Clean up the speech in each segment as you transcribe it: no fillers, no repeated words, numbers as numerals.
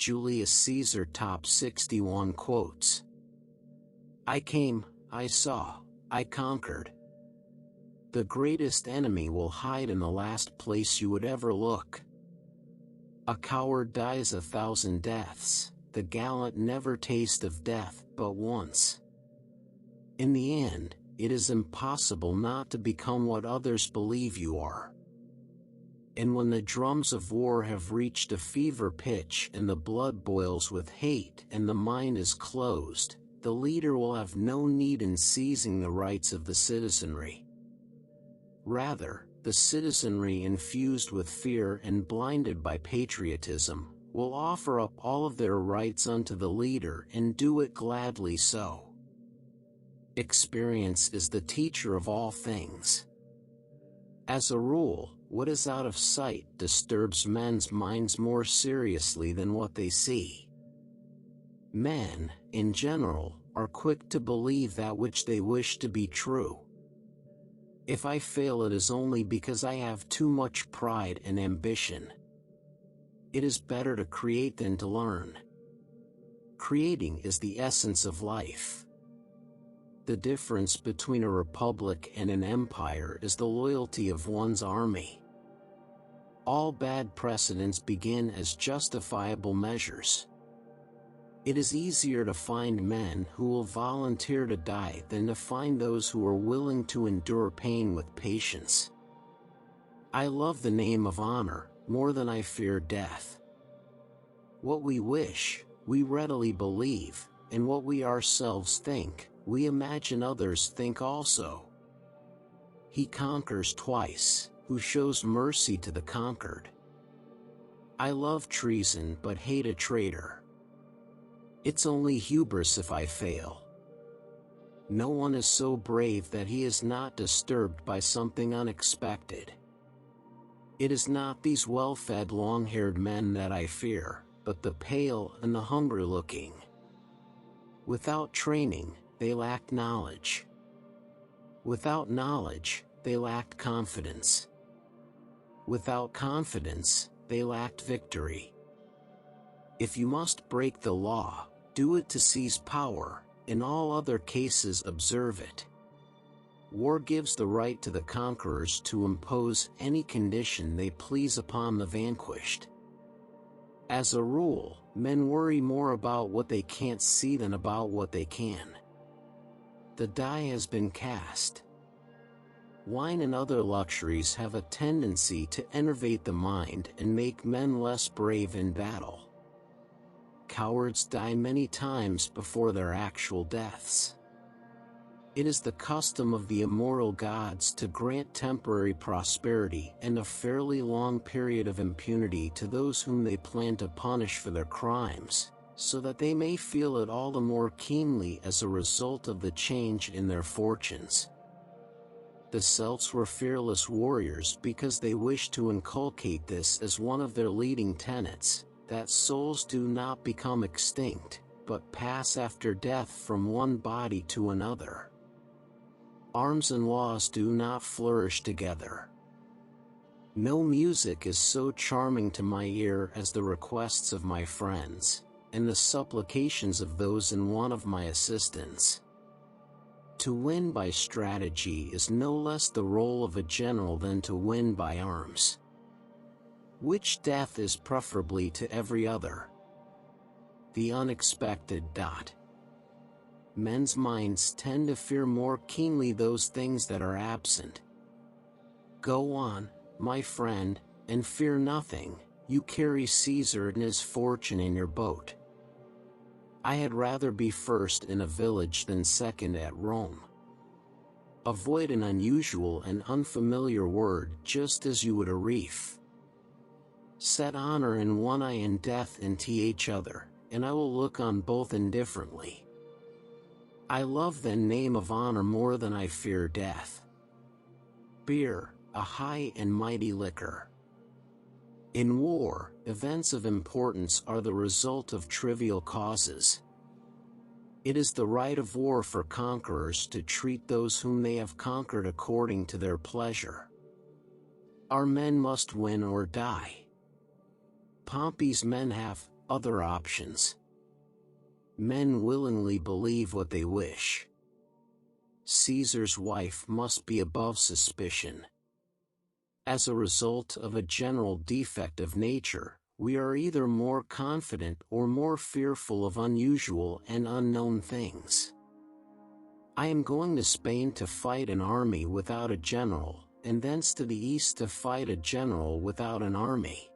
Julius Caesar top 61 quotes. I came, I saw, I conquered. The greatest enemy will hide in the last place you would ever look. A coward dies 1,000 deaths, the gallant never taste of death but once. In the end, it is impossible not to become what others believe you are. And when the drums of war have reached a fever pitch and the blood boils with hate and the mind is closed, the leader will have no need in seizing the rights of the citizenry. Rather, the citizenry infused with fear and blinded by patriotism, will offer up all of their rights unto the leader and do it gladly so. Experience is the teacher of all things. As a rule, what is out of sight disturbs men's minds more seriously than what they see. Men, in general, are quick to believe that which they wish to be true. If I fail, it is only because I have too much pride and ambition. It is better to create than to learn. Creating is the essence of life. The difference between a republic and an empire is the loyalty of one's army. All bad precedents begin as justifiable measures. It is easier to find men who will volunteer to die than to find those who are willing to endure pain with patience. I love the name of honor more than I fear death. What we wish, we readily believe, and what we ourselves think, we imagine others think also. He conquers twice, who shows mercy to the conquered. I love treason but hate a traitor. It's only hubris if I fail. No one is so brave that he is not disturbed by something unexpected. It is not these well-fed long-haired men that I fear, but the pale and the hungry-looking. Without training, they lacked knowledge. Without knowledge, they lacked confidence. Without confidence, they lacked victory. If you must break the law, do it to seize power, in all other cases observe it. War gives the right to the conquerors to impose any condition they please upon the vanquished. As a rule, men worry more about what they can't see than about what they can. The die has been cast. Wine and other luxuries have a tendency to enervate the mind and make men less brave in battle. Cowards die many times before their actual deaths. It is the custom of the immortal gods to grant temporary prosperity and a fairly long period of impunity to those whom they plan to punish for their crimes, so that they may feel it all the more keenly as a result of the change in their fortunes. The Celts were fearless warriors because they wished to inculcate this as one of their leading tenets, that souls do not become extinct, but pass after death from one body to another. Arms and laws do not flourish together. No music is so charming to my ear as the requests of my friends, and the supplications of those in want of my assistance. To win by strategy is no less the role of a general than to win by arms. Which death is preferably to every other? The unexpected. Men's minds tend to fear more keenly those things that are absent. Go on, my friend, and fear nothing. You carry Caesar and his fortune in your boat. I had rather be first in a village than second at Rome. Avoid an unusual and unfamiliar word just as you would a reef. Set honor in one eye and death in the other, and I will look on both indifferently. I love the name of honor more than I fear death. Beer, a high and mighty liquor. In war, events of importance are the result of trivial causes. It is the right of war for conquerors to treat those whom they have conquered according to their pleasure. Our men must win or die. Pompey's men have, Other options. Men willingly believe what they wish. Caesar's wife must be above suspicion. As a result of a general defect of nature, we are either more confident or more fearful of unusual and unknown things. I am going to Spain to fight an army without a general, and thence to the east to fight a general without an army.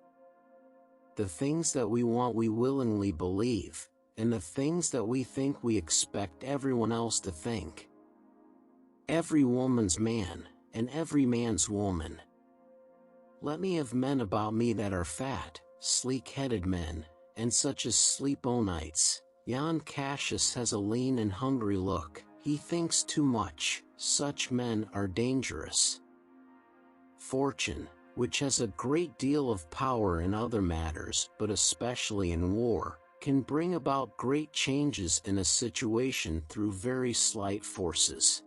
The things that we want we willingly believe, and the things that we think we expect everyone else to think. Every woman's man, and every man's woman. Let me have men about me that are fat, sleek-headed men, and such as sleep o' nights. Yon Cassius has a lean and hungry look, he thinks too much, such men are dangerous. Fortune, which has a great deal of power in other matters but especially in war, can bring about great changes in a situation through very slight forces.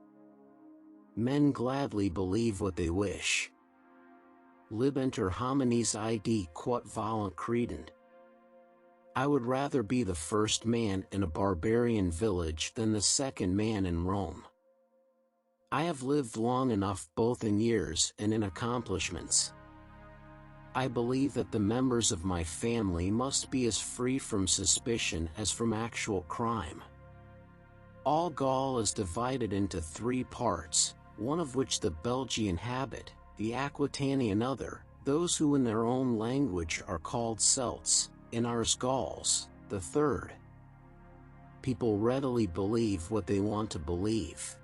Men gladly believe what they wish. Libenter homines id quod volunt credent. I would rather be the first man in a barbarian village than the second man in Rome. I have lived long enough both in years and in accomplishments. I believe that the members of my family must be as free from suspicion as from actual crime. All Gaul is divided into 3 parts, one of which the Belgi inhabit, the Aquitani another, those who in their own language are called Celts, in ours Gauls, the third. People readily believe what they want to believe.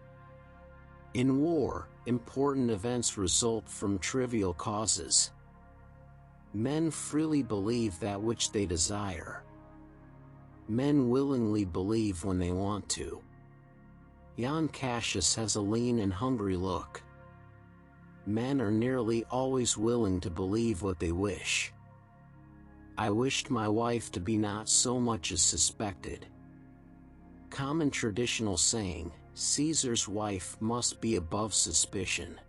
In war, important events result from trivial causes. Men freely believe that which they desire. Men willingly believe when they want to. Yon Cassius has a lean and hungry look. Men are nearly always willing to believe what they wish. I wished my wife to be not so much as suspected. Common traditional saying, Caesar's wife must be above suspicion.